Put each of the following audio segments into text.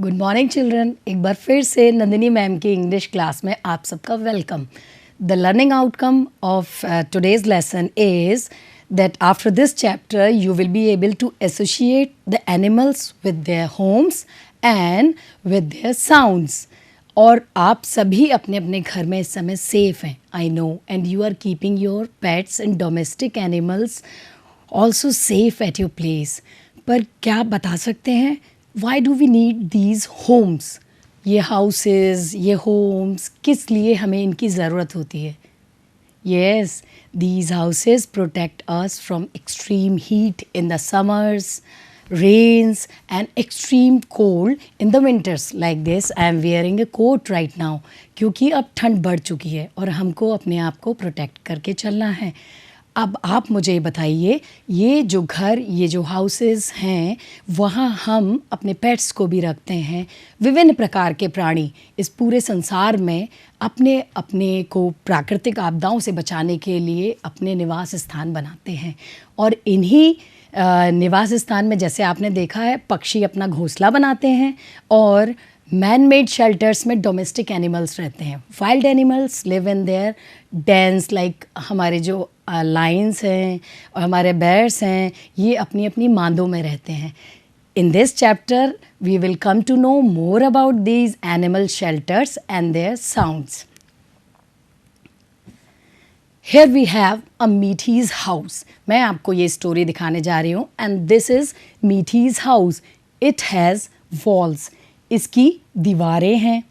Good morning children. एक बार फिर से नंदिनी मैम की इंग्लिश क्लास में आप सबका welcome. The learning outcome of today's lesson is that after this chapter you will be able to associate the animals with their homes and with their sounds. और आप सभी अपने अपने घर में इस समय सेफ हैं, I know, and you are keeping your pets and domestic animals also safe at your place. पर क्या आप बता सकते हैं why do we need these homes? ये हाउसेस, ये होम्स, किस लिए हमें इनकी ज़रूरत होती है? Yes, these houses protect us from extreme heat in the summers, rains, and extreme cold in the winters. Like this, I am wearing a coat right now. क्योंकि अब ठंड बढ़ चुकी है और हमको अपने आप को प्रोटेक्ट करके चलना है। अब आप मुझे बताइए, ये जो घर, ये जो हाउसेस हैं, वहाँ हम अपने पेट्स को भी रखते हैं। विभिन्न प्रकार के प्राणी इस पूरे संसार में अपने अपने को प्राकृतिक आपदाओं से बचाने के लिए अपने निवास स्थान बनाते हैं। और इन्हीं निवास स्थान में, जैसे आपने देखा है, पक्षी अपना घोंसला बनाते हैं और मैन मेड शेल्टर्स में डोमेस्टिक एनिमल्स रहते हैं। Wild animals live in their dense, like हमारे जो लायंस हैं और हमारे बेयर्स हैं, ये अपनी अपनी मांदों में रहते हैं। In this chapter, we will come to know more about these animal shelters and their sounds. Here we have a Meaty's house. मैं आपको ये स्टोरी दिखाने जा रही हूँ and this is Meaty's house. It has walls. इसकी दीवारें हैं।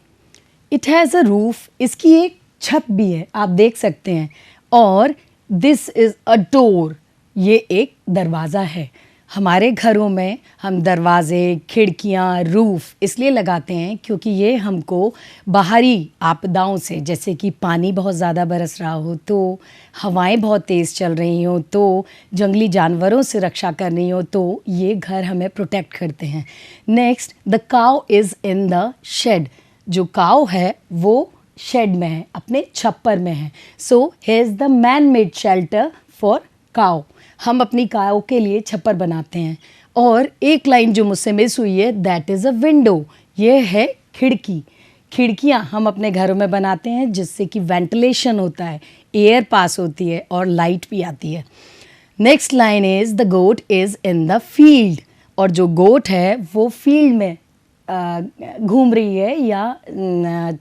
It has a roof. इसकी एक छत भी है, आप देख सकते हैं। और this is a door. ये एक दरवाज़ा है। हमारे घरों में हम दरवाज़े, खिड़कियाँ, रूफ़ इसलिए लगाते हैं क्योंकि ये हमको बाहरी आपदाओं से, जैसे कि पानी बहुत ज़्यादा बरस रहा हो तो, हवाएं बहुत तेज़ चल रही हों तो, जंगली जानवरों से रक्षा करनी हो तो, ये घर हमें प्रोटेक्ट करते हैं। Next, the cow is in the shed. जो काउ है वो शेड में है, अपने छप्पर में है। So here is the man made shelter for cow. हम अपनी काऊ के लिए छप्पर बनाते हैं। और एक लाइन जो मुझसे मिस हुई है, दैट इज़ अ विंडो। ये है खिड़की। खिड़कियाँ हम अपने घरों में बनाते हैं जिससे कि वेंटिलेशन होता है, एयर पास होती है और लाइट भी आती है। Next line is the goat is in the field. और जो गोट है वो फील्ड में घूम रही है या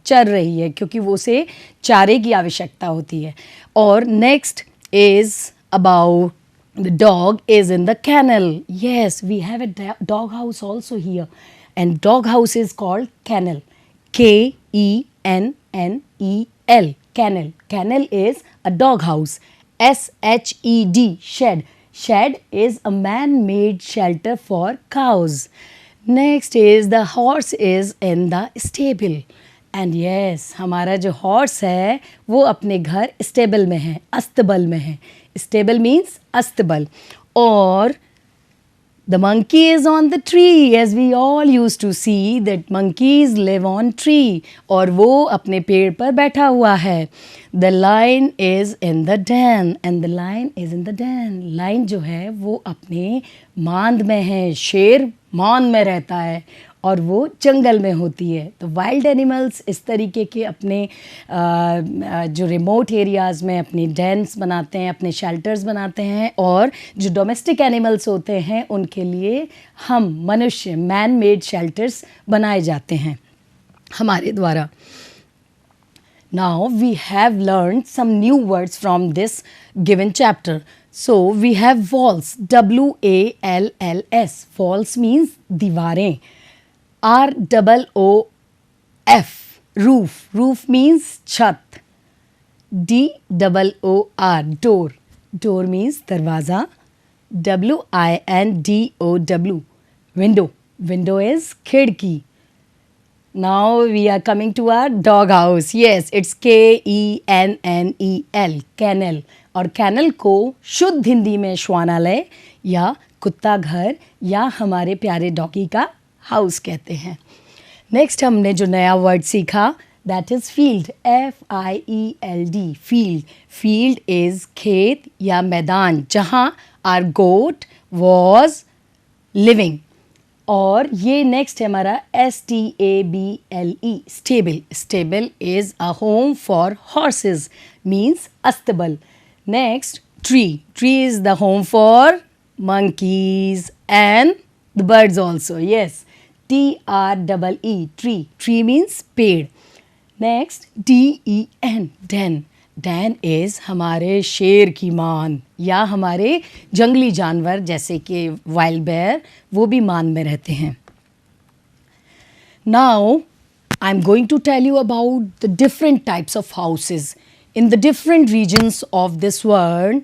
चर रही है क्योंकि वो उसे चारे की आवश्यकता होती है। और next is about the dog is in the kennel. Yes, we have a dog house also here. And dog house is called kennel. K-E-N-N-E-L. Kennel. Kennel is a dog house. S-H-E-D. Shed. Shed is a man-made shelter for cows. Next is the horse is in the stable. And yes, हमारा जो horse है वो अपने घर stable में है, अस्तबल में है। स्टेबल मीन्स अस्तबल। और the monkey is on the tree, as we all use to see that monkeys live on tree. और वो अपने पेड़ पर बैठा हुआ है। The lion is in the den and the lion is in the den. Lion जो है वो अपने मांद में है, शेर मांद में रहता है और वो जंगल में होती है। तो वाइल्ड एनिमल्स इस तरीके के अपने जो रिमोट एरियाज़ में अपने डेंस बनाते हैं, अपने शेल्टर्स बनाते हैं। और जो डोमेस्टिक एनिमल्स होते हैं उनके लिए हम मनुष्य मैन मेड शेल्टर्स बनाए जाते हैं हमारे द्वारा। Now we have learned some new words from this given chapter. So we have walls, W-A-L-L-S. Walls means दीवारें। R-O-O-F, roof. Roof means छत. D-O-O-R, door. Door means दरवाज़ा. W-I-N-D-O-W, window. Window is खिड़की. Now we are coming to our dog house. Yes, it's K-E-N-N-E-L, kennel. और kennel को शुद्ध हिंदी में श्वानालय या कुत्ता घर या हमारे प्यारे डॉगी का हाउस कहते हैं। नेक्स्ट हमने जो नया वर्ड सीखा, that is field. F-I-E-L-D, field. Field is खेत या मैदान जहाँ आर गोट वॉज लिविंग। और ये नेक्स्ट है हमारा STABLE, stable. Stable is a home for horses, means अस्तबल. Next tree. Tree is the home for monkeys and the birds also. Yes, TREE, tree. Tree means पेड़. Next, DEN, den. Den is हमारे शेर की मान या हमारे जंगली जानवर जैसे कि वाइल्ड बेयर, वो भी मान में रहते हैं. Now, I'm going to tell you about the different types of houses. In the different regions of this world,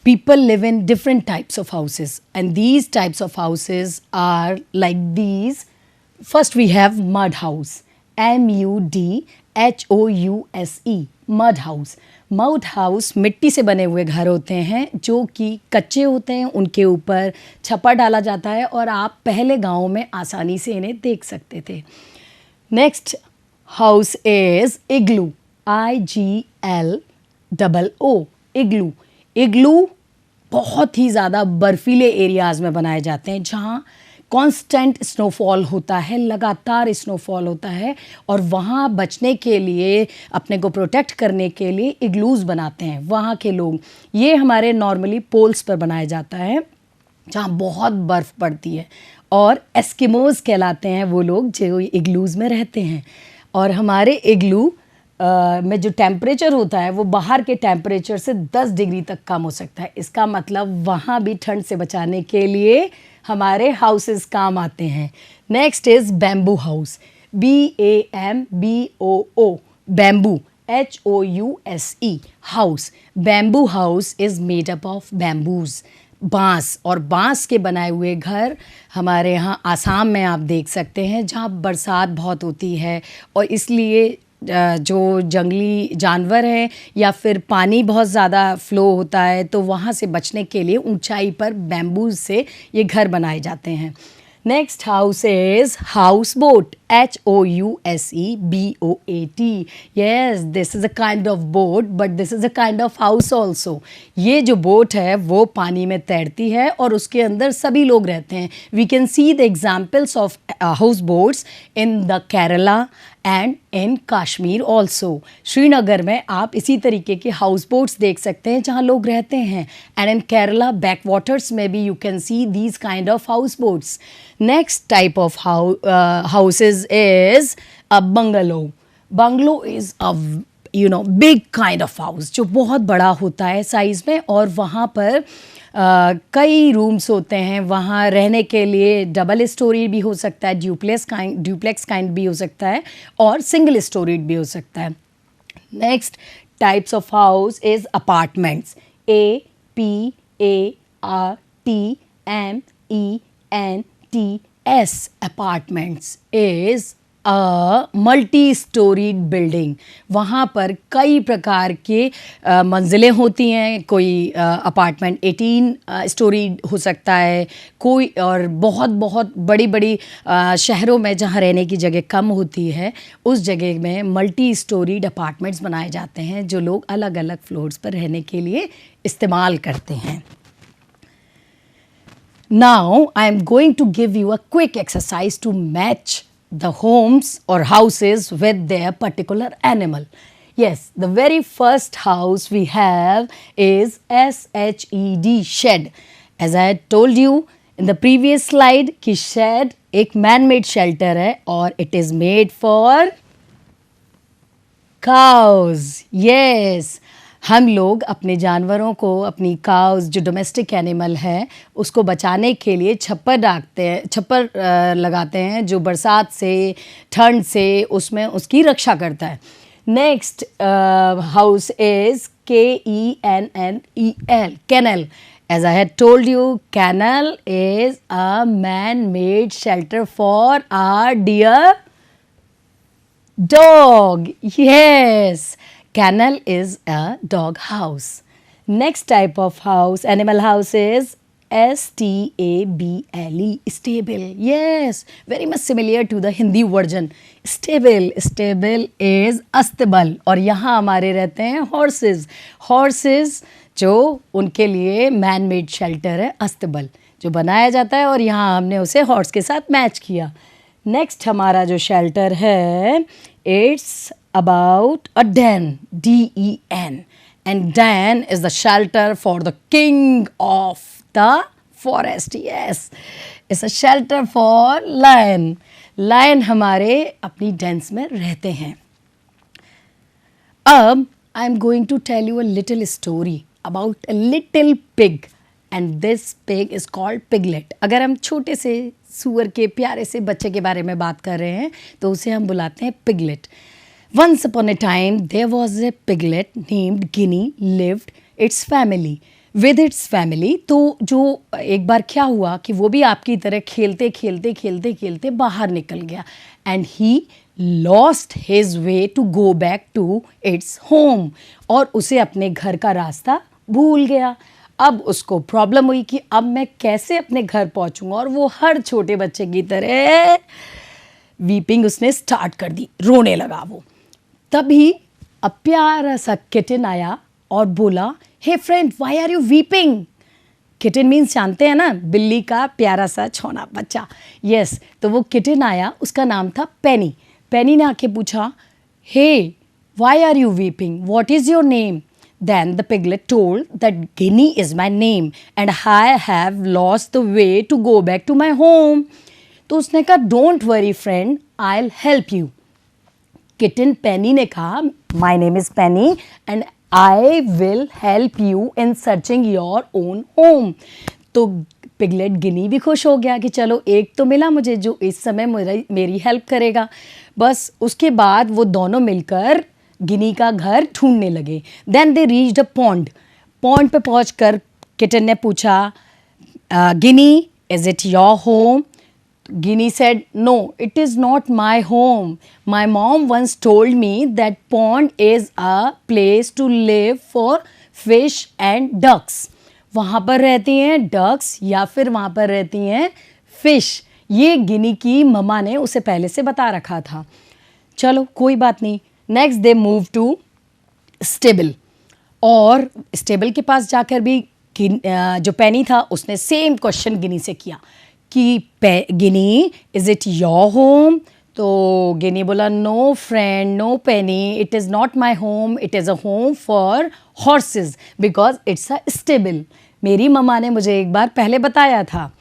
people live in different types of houses, and these types of houses are like these. First we have mud house, MUDHOUSE, mud house. Mud house मिट्टी से बने हुए घर होते हैं जो कि कच्चे होते हैं, उनके ऊपर छप्पर डाला जाता है और आप पहले गाँव में आसानी से इन्हें देख सकते थे. Next house is igloo, IGLOO, इग्लू. इग्लू बहुत ही ज़्यादा बर्फीले एरियाज़ में बनाए जाते हैं जहाँ कांस्टेंट स्नोफॉल होता है, लगातार स्नोफॉल होता है, और वहाँ बचने के लिए, अपने को प्रोटेक्ट करने के लिए इग्लूज़ बनाते हैं वहाँ के लोग. ये हमारे नॉर्मली पोल्स पर बनाया जाता है जहाँ बहुत बर्फ़ पड़ती है, और एस्किमोज़ कहलाते हैं वो लोग जो इग्लूज़ में रहते हैं. और हमारे इग्लू में जो टेम्परेचर होता है वो बाहर के टेम्परेचर से 10 डिग्री तक कम हो सकता है. इसका मतलब वहाँ भी ठंड से बचाने के लिए हमारे हाउसेस काम आते हैं. Next is bamboo house, BAMBOO, bamboo, HOUSE, house. Bamboo house is made up of bamboos, बांस, और बांस के बनाए हुए घर हमारे यहाँ आसाम में आप देख सकते हैं जहाँ बरसात बहुत होती है, और इसलिए जो जंगली जानवर हैं या फिर पानी बहुत ज़्यादा फ़्लो होता है तो वहाँ से बचने के लिए ऊंचाई पर बैम्बूज से ये घर बनाए जाते हैं. Next house is house boat, HOUSEBOAT. Yes, this is a kind of boat but this is a kind of house also. ये जो बोट है वो पानी में तैरती है और उसके अंदर सभी लोग रहते हैं. We can see the examples of house boats in the Kerala and in Kashmir also. Srinagar में आप इसी तरीके के हाउस बोट्स देख सकते हैं जहाँ लोग रहते हैं, and in Kerala back waters में भी you can see these kind of house boats. Next type of houses is a bungalow. Bungalow is a big kind of house जो बहुत बड़ा होता है साइज़ में, और वहाँ पर कई रूम्स होते हैं. वहाँ रहने के लिए डबल स्टोरी भी हो सकता है, ड्यूप्लेक्स काइंड भी हो सकता है, और सिंगल स्टोरीड भी हो सकता है. Next types of house is apartments, APARTMENTS. Apartments is a multi-storied building. वहाँ पर कई प्रकार के मंजिलें होती हैं. कोई अपार्टमेंट 18 स्टोरी हो सकता है, कोई और बहुत बहुत बड़ी बड़ी शहरों में जहाँ रहने की जगह कम होती है उस जगह में मल्टी स्टोरीड अपार्टमेंट्स बनाए जाते हैं जो लोग अलग अलग फ्लोर्स पर रहने के लिए इस्तेमाल करते हैं. Now, I am going to give you a quick exercise to match the homes or houses with their particular animal. Yes, the very first house we have is SHED, shed. As I had told you in the previous slide कि shed एक man-made shelter है और it is made for cows. Yes. हम लोग अपने जानवरों को, अपनी काउज जो डोमेस्टिक एनिमल है, उसको बचाने के लिए छप्पर लगाते हैं जो बरसात से, ठंड से उसमें उसकी रक्षा करता है. Next house is KENNEL, kennel. As I had told you, kennel is a man-made shelter for our dear dog. Yes. Kennel is a dog house. Next type of house, animal house is STABLE, stable. Yes, very much similar to the Hindi version. Stable, stable is अस्तबल, और यहाँ हमारे रहते हैं horses. Horses जो उनके लिए man-made shelter है, अस्तबल. जो बनाया जाता है, और यहाँ हमने उसे हॉर्स के साथ मैच किया. नेक्स्ट हमारा जो शेल्टर है, it's about a den, DEN. And den is the shelter for the king of the forest. Yes, it's a shelter for lion. Lion हमारे अपनी dens में रहते हैं. अब I'm going to tell you a little story about a little pig. And this pig is called Piglet. अगर हम छोटे से सूअर के प्यारे से बच्चे के बारे में बात कर रहे हैं तो उसे हम बुलाते हैं Piglet. Once upon a time, there was a piglet named Guinea lived its family. With its family, तो जो एक बार क्या हुआ कि वो भी आपकी तरह खेलते खेलते खेलते खेलते बाहर निकल गया. And he lost his way to go back to its home. और उसे अपने घर का रास्ता भूल गया. अब उसको प्रॉब्लम हुई कि अब मैं कैसे अपने घर पहुंचूंगा, और वो हर छोटे बच्चे की तरह वीपिंग उसने स्टार्ट कर दी, रोने लगा वो. तभी अब प्यारा सा किटन आया और बोला, hey friend, why are you weeping? Kitten means जानते हैं ना, बिल्ली का प्यारा सा छोना बच्चा. यस, तो वो किटन आया, उसका नाम था पेनी. पेनी ने आके पूछा, hey, why are you weeping? What is your name? Then the piglet told that Guinea is my name and I have lost the way to go back to my home. तो उसने कहा, don't worry friend, I'll help you. Kitten Penny ने कहा, my name is Penny and I will help you in searching your own home. तो piglet Guinea भी खुश हो गया कि चलो एक तो मिला मुझे जो इस समय मेरी हेल्प करेगा. बस उसके बाद वो दोनों मिलकर गिनी का घर ढूंढने लगे. Then they reached a pond. Pond पे पहुँच कर किटन ने पूछा, Guinea, is it your home? Guinea said, no, it is not my home. My mom once told me that pond is a place to live for fish and ducks. वहाँ पर रहती हैं ducks या फिर वहाँ पर रहती हैं fish. ये गिनी की मम्मा ने उसे पहले से बता रखा था. चलो कोई बात नहीं. Next they moved to stable. और स्टेबल के पास जाकर भी जो पेनी था उसने सेम क्वेश्चन गिनी से किया कि Ginny, is it your home? तो गिनी बोला, no friend, no Penny, it is not my home, it is a home for horses because it's a stable. मेरी मम्मा ने मुझे एक बार पहले बताया था.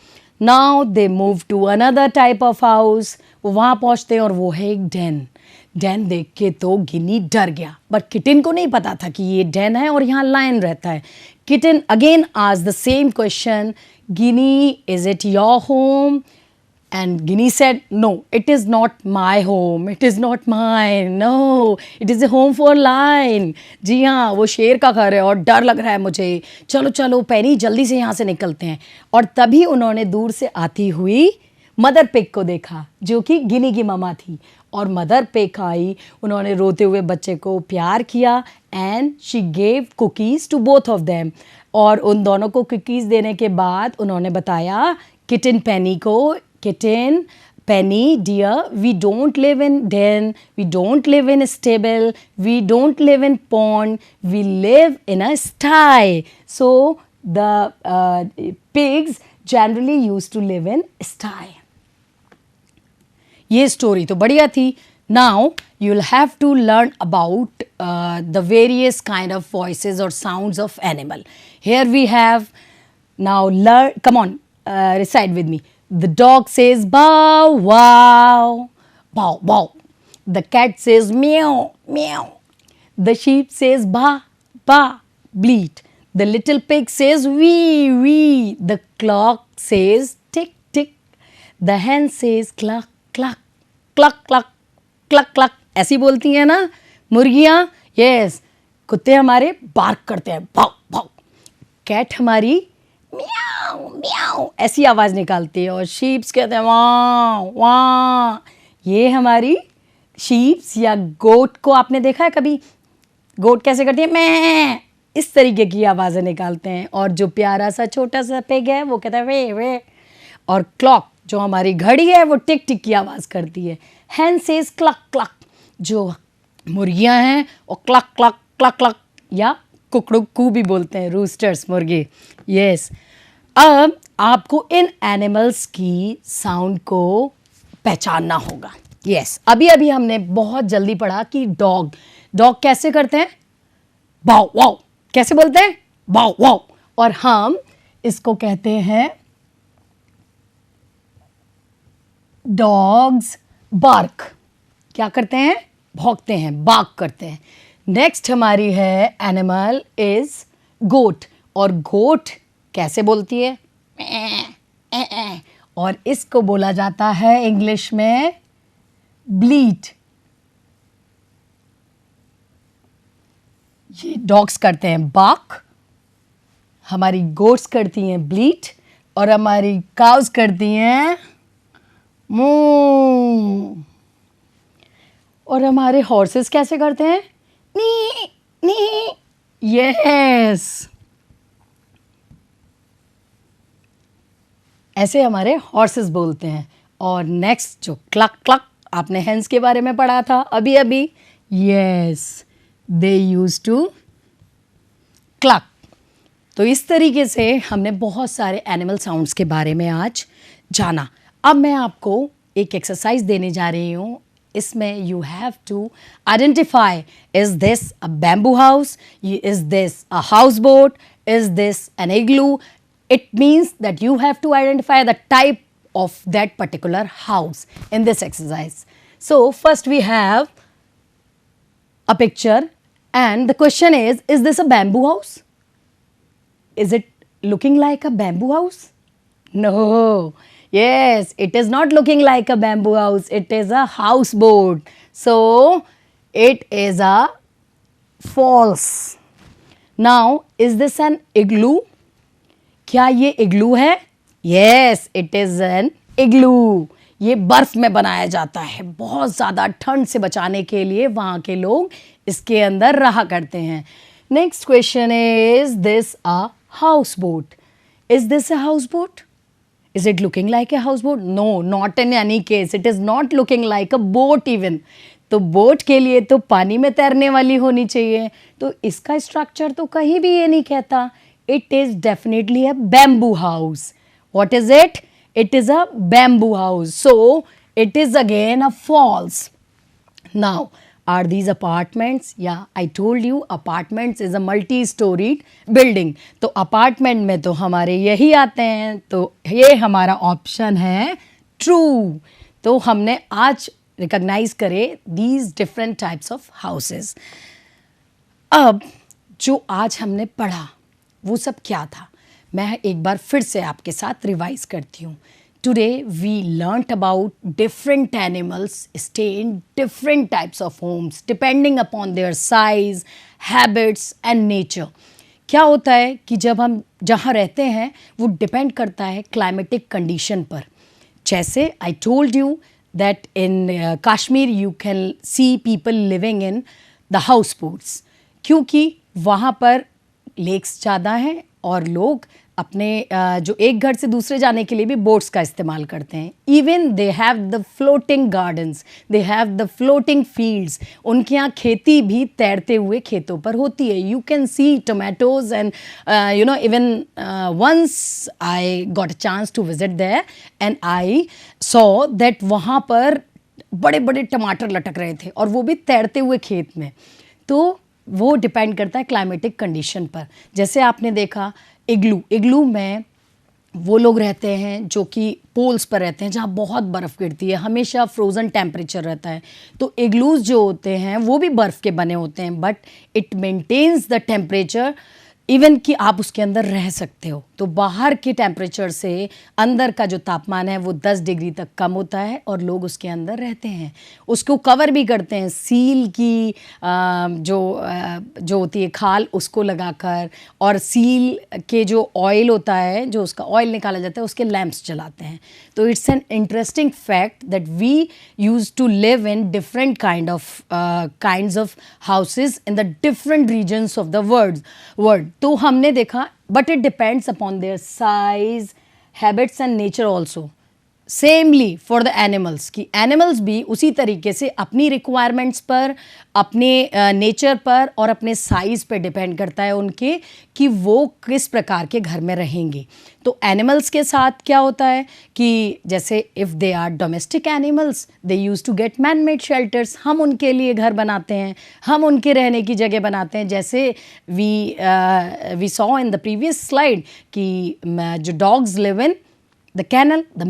Now they move to another type of house. वो वहाँ पहुँचते हैं और वो है एक डेन. डेन देख के तो गिनी डर गया, बट किटन को नहीं पता था कि ये डेन है और यहाँ लायन रहता है. Kitten again asked the same question, Guinea, is it your home? And Guinea said, no, it is not my home. It is not mine. No, it is a home for lion. जी हाँ, वो शेर का घर है और डर लग रहा है मुझे. चलो चलो पेनी, जल्दी से यहाँ से निकलते हैं. और तभी उन्होंने दूर से आती हुई मदर पिग को देखा जो कि गिनी की ममा थी. और मदर पिग आई, उन्होंने रोते हुए बच्चे को प्यार किया and she gave cookies to both of them. और उन दोनों को कुकीज़ देने के बाद उन्होंने बताया किटन पेनी को, kitten Penny dear, we don't live in den, we don't live in stable, we don't live in pond, we live in a sty. So the pigs generally use to live in sty. ये story तो बढ़िया थी. Now you'll have to learn about the various kind of voices or sounds of animal. Here we have, now learn, come on, recite with me. The dog says bow wow, bow bow. The cat says meow meow. The sheep says ba ba, bleat. The little pig says wee wee. The clock says tick tick. The hen says cluck cluck cluck cluck clock clock. ऐसी बोलती हैं ना मुर्गियाँ. Yes, कुत्ते हमारे bark करते हैं, भाव भाव. कैट हमारी म्याऊ म्याऊ ऐसी आवाज़ निकालती है. और शीप्स कहते हैं वाँ वाँ. ये हमारी शीप्स या गोट को आपने देखा है कभी? गोट कैसे करती है? मैं. इस तरीके की आवाज़ें निकालते हैं. और जो प्यारा सा छोटा सा पिग है वो कहता है वे वे. और क्लॉक जो हमारी घड़ी है वो टिक टिक की आवाज़ करती है. हैन सेज क्लक क्लक. जो मुर्गियाँ हैं वो क्लक क्लक क्लक क्लक या कुकड़ू कू भी बोलते हैं, रूस्टर्स मुर्गे. यस. अब आपको इन एनिमल्स की साउंड को पहचानना होगा। यस, अभी अभी हमने बहुत जल्दी पढ़ा कि डॉग कैसे करते हैं, बाव वाव, कैसे बोलते हैं, बाव वाव, और हम इसको कहते हैं डॉग्स बार्क। क्या करते हैं, भौंकते हैं, बार्क करते हैं। नेक्स्ट हमारी है एनिमल इज गोट, और गोट कैसे बोलती है, और इसको बोला जाता है इंग्लिश में ब्लीट। ये डॉग्स करते हैं बार्क, हमारी गोट्स करती हैं ब्लीट, और हमारी काउस करती हैं मू, और हमारे हॉर्सेस कैसे करते हैं, नी नी। यस, ऐसे हमारे हॉर्सेस बोलते हैं। और नेक्स्ट जो क्लक क्लक, आपने हेंस के बारे में पढ़ा था अभी अभी। Yes, they use to cluck. तो इस तरीके से हमने बहुत सारे एनिमल साउंड्स के बारे में आज जाना। अब मैं आपको एक एक्सरसाइज देने जा रही हूँ। इसमें you have to identify, is this a bamboo house, is this a house boat, is this an igloo. It means that you have to identify the type of that particular house in this exercise. So first we have a picture, and the question is this a bamboo house? Is it looking like a bamboo house? No. Yes, it is not looking like a bamboo house. It is a houseboat. So it is a false. Now, is this an igloo? क्या ये इग्लू है? Yes, it is an इग्लू। ये बर्फ में बनाया जाता है, बहुत ज़्यादा ठंड से बचाने के लिए वहाँ के लोग इसके अंदर रहा करते हैं। Next question is this a house boat? Is this a house boat? Is it looking like a house boat? No, not in any case, it is not looking like a boat even. तो boat के लिए तो पानी में तैरने वाली होनी चाहिए, तो इसका स्ट्रक्चर तो कहीं भी ये नहीं कहता। It is definitely a bamboo house. What is it? It is a bamboo house. So, it is again a false. Now, are these apartments? Yeah, I told you apartments is a multi-storied building. तो apartment में तो हमारे यही आते हैं, तो ये हमारा ऑप्शन है true. तो हमने आज recognize करे these different types of houses. अब जो आज हमने पढ़ा वो सब क्या था, मैं एक बार फिर से आपके साथ रिवाइज करती हूँ। Today we learned about different animals stay in different types of homes depending upon their size, habits and nature. क्या होता है कि जब हम जहाँ रहते हैं वो डिपेंड करता है क्लाइमेटिक कंडीशन पर। जैसे I told you that in Kashmir you can see people living in the house boats, क्योंकि वहाँ पर लेक्स ज़्यादा हैं और लोग अपने जो एक घर से दूसरे जाने के लिए भी बोट्स का इस्तेमाल करते हैं। Even they have the floating gardens, they have the floating fields. उनके यहाँ खेती भी तैरते हुए खेतों पर होती है। You can see tomatoes and you know even once I got a chance to visit there and I saw that वहाँ पर बड़े बड़े टमाटर लटक रहे थे और वो भी तैरते हुए खेत में। तो वो डिपेंड करता है क्लाइमेटिक कंडीशन पर। जैसे आपने देखा इग्लू में वो लोग रहते हैं जो कि पोल्स पर रहते हैं जहाँ बहुत बर्फ़ गिरती है, हमेशा फ्रोज़न टेम्परेचर रहता है। तो इग्लूज जो होते हैं वो भी बर्फ़ के बने होते हैं, but it maintains the temperature even कि आप उसके अंदर रह सकते हो। तो बाहर के टेम्परेचर से अंदर का जो तापमान है वो 10 डिग्री तक कम होता है और लोग उसके अंदर रहते हैं। उसको कवर भी करते हैं सील की जो होती है खाल उसको लगाकर, और सील के जो ऑयल होता है जो उसका ऑयल निकाला जाता है उसके लैंप्स जलाते हैं। तो it's an interesting fact that we use to live in different kinds of houses in the different regions of the world. तो हमने देखा, but it depends upon their size, habits and nature also. Samely for the animals, कि animals भी उसी तरीके से अपनी requirements पर, अपने नेचर पर और अपने साइज़ पे डिपेंड करता है उनके कि वो किस प्रकार के घर में रहेंगे। तो एनिमल्स के साथ क्या होता है कि जैसे if they are domestic animals they use to get man made shelters, हम उनके लिए घर बनाते हैं, हम उनके रहने की जगह बनाते हैं। जैसे we saw in the previous slide कि जो dogs live in the kennel, the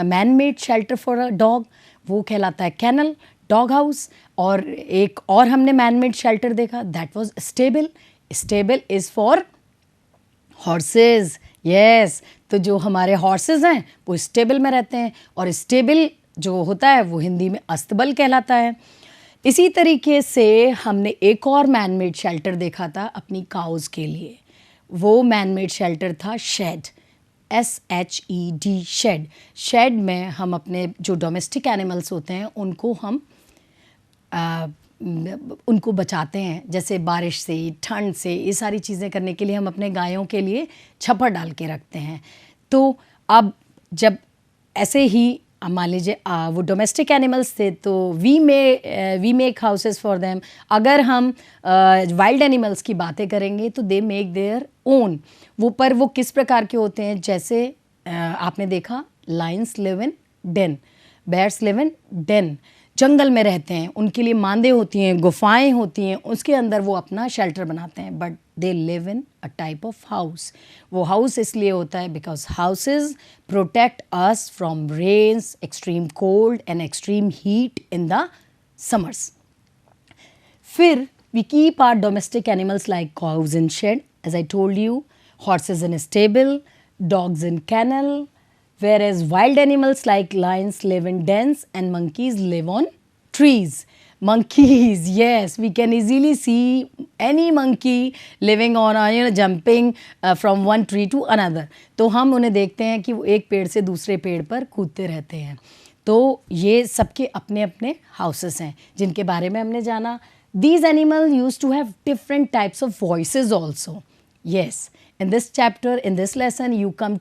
man made shelter for a dog, वो कहलाता है कैनल, डॉग हाउस। और एक और हमने मैन मेड शेल्टर देखा, that was stable. Stable is for horses, yes. तो जो हमारे हॉर्सेस हैं वो स्टेबल में रहते हैं, और स्टेबल जो होता है वो हिंदी में अस्तबल कहलाता है। इसी तरीके से हमने एक और मैन मेड शेल्टर देखा था अपनी काउज़ के लिए, वो मैन मेड शेल्टर था शेड, SHED, शेड। शेड में हम अपने जो डोमेस्टिक एनिमल्स होते हैं उनको हम उनको बचाते हैं, जैसे बारिश से, ठंड से, ये सारी चीज़ें करने के लिए हम अपने गायों के लिए छप्पर डाल के रखते हैं। तो अब जब ऐसे ही मान लीजिए वो डोमेस्टिक एनिमल्स थे तो we make houses for them. अगर हम वाइल्ड एनिमल्स की बातें करेंगे तो दे मेक देयर ओन। वो किस प्रकार के होते हैं, जैसे आपने देखा lions live in den, bears live in den, जंगल में रहते हैं, उनके लिए मांदे होती हैं, गुफाएं होती हैं, उसके अंदर वो अपना शेल्टर बनाते हैं। But they live in a type of house. वो हाउस इसलिए होता है because houses protect us from rains, extreme cold and extreme heat in the summers. फिर we keep our domestic animals like cows in shed, as I told you, horses in stable, dogs in kennel, whereas wild animals like lions live in dens and monkeys live on trees. Monkeys, yes, we can easily see any monkey living on jumping from one tree to another. तो हम उन्हें देखते हैं कि वो एक पेड़ से दूसरे पेड़ पर कूदते रहते हैं। तो ये सबके अपने अपने हाउसेस हैं जिनके बारे में हमने जाना। These animals used to have different types of voices also. Yes, in this chapter, in this lesson, you came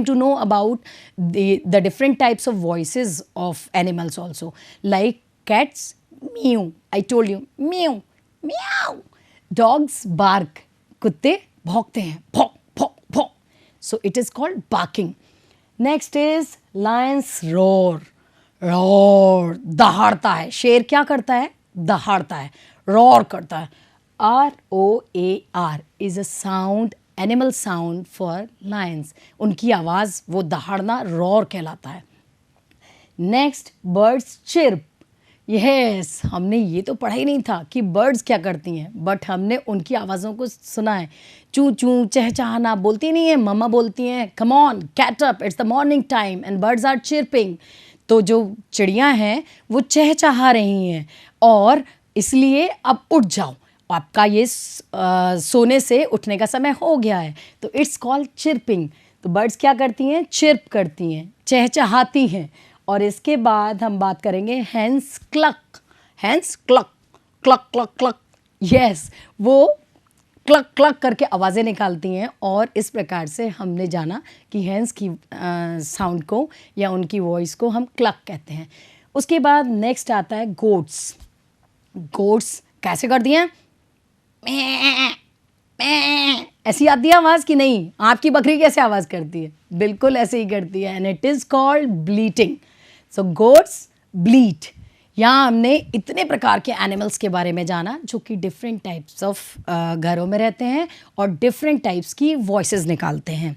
to know about the different types of voices of animals also. Like cats, meow. I told you, meow, meow. Dogs bark. कुत्ते भौंकते हैं, भौंक भौंक भौंक. So it is called barking. Next is lions roar. roar, दहाड़ता है। शेर क्या करता है? दहाड़ता है, roar करता है। ROAR is a sound, animal sound for lions. उनकी आवाज़ वो दहाड़ना roar कहलाता है। Next birds chirp. यस, हमने ये तो पढ़ा ही नहीं था कि बर्ड्स क्या करती हैं, बट हमने उनकी आवाज़ों को सुना है। चू चू चहचहाना बोलती नहीं है, मम्मा बोलती हैं come on get up, it's the morning time and birds are chirping. तो जो चिड़ियाँ हैं वो चहचहा रही हैं और इसलिए अब उठ जाओ, आपका ये सोने से उठने का समय हो गया है। तो इट्स कॉल्ड चिर्पिंग। तो बर्ड्स क्या करती हैं? चिर्प करती हैं, चहचहाती हैं। और इसके बाद हम बात करेंगे hens cluck. Hens cluck cluck cluck cluck, yes, वो क्लक क्लक करके आवाज़ें निकालती हैं। और इस प्रकार से हमने जाना कि हैंस की साउंड को या उनकी वॉइस को हम क्लक कहते हैं। उसके बाद नेक्स्ट आता है गोट्स। गोट्स कैसे करती हैं? ऐसी आती है आवाज़ कि नहीं? आपकी बकरी कैसे आवाज़ करती है? बिल्कुल ऐसे ही करती है, and it is called bleating. So goats bleat. यहाँ हमने इतने प्रकार के एनिमल्स के बारे में जाना जो कि डिफरेंट टाइप्स ऑफ घरों में रहते हैं और डिफरेंट टाइप्स की वॉइसेस निकालते हैं।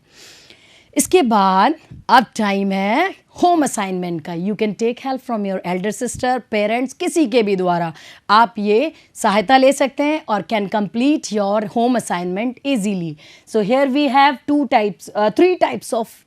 इसके बाद अब टाइम है होम असाइनमेंट का। You can take help from your elder sister, parents, किसी के भी द्वारा आप ये सहायता ले सकते हैं और can complete your home assignment easily. So here we have 3 types of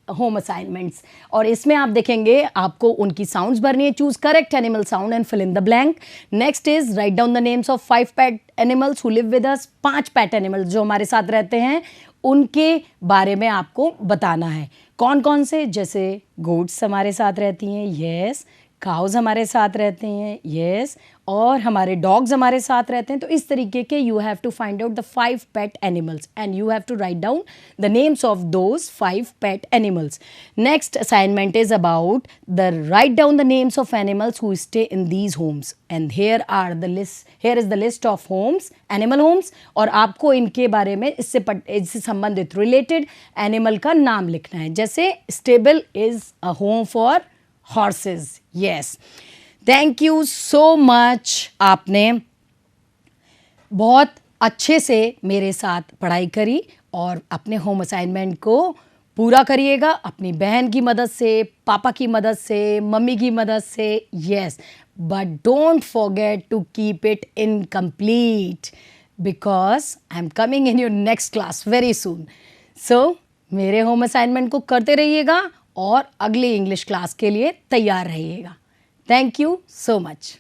home assignments, और इसमें आप देखेंगे आपको उनकी साउंड्स भरनी है। Choose correct animal sound and fill in the blank. Next is write down the names of 5 pet animals who live with us. 5 pet animals जो हमारे साथ रहते हैं उनके बारे में आपको बताना है। कौन कौन से? जैसे गोट्स हमारे साथ रहती हैं, यस, काउज हमारे साथ रहते हैं, यस, और हमारे डॉग्स हमारे साथ रहते हैं. तो इस तरीके के you have to find out the 5 pet animals and you have to write down the names of those 5 pet animals. Next assignment is about the write down the names of animals who stay in these homes and here is the list of homes, animal homes, और आपको इनके बारे में इससे संबंधित related animal का नाम लिखना है. जैसे stable is a home for horses. Yes, thank you so much. आपने बहुत अच्छे से मेरे साथ पढ़ाई करी और अपने होम असाइनमेंट को पूरा करिएगा अपनी बहन की मदद से, पापा की मदद से, मम्मी की मदद से. Yes, but don't forget to keep it incomplete because I am coming in your next class very soon. So मेरे होम असाइनमेंट को करते रहिएगा और अगली इंग्लिश क्लास के लिए तैयार रहिएगा. Thank you so much.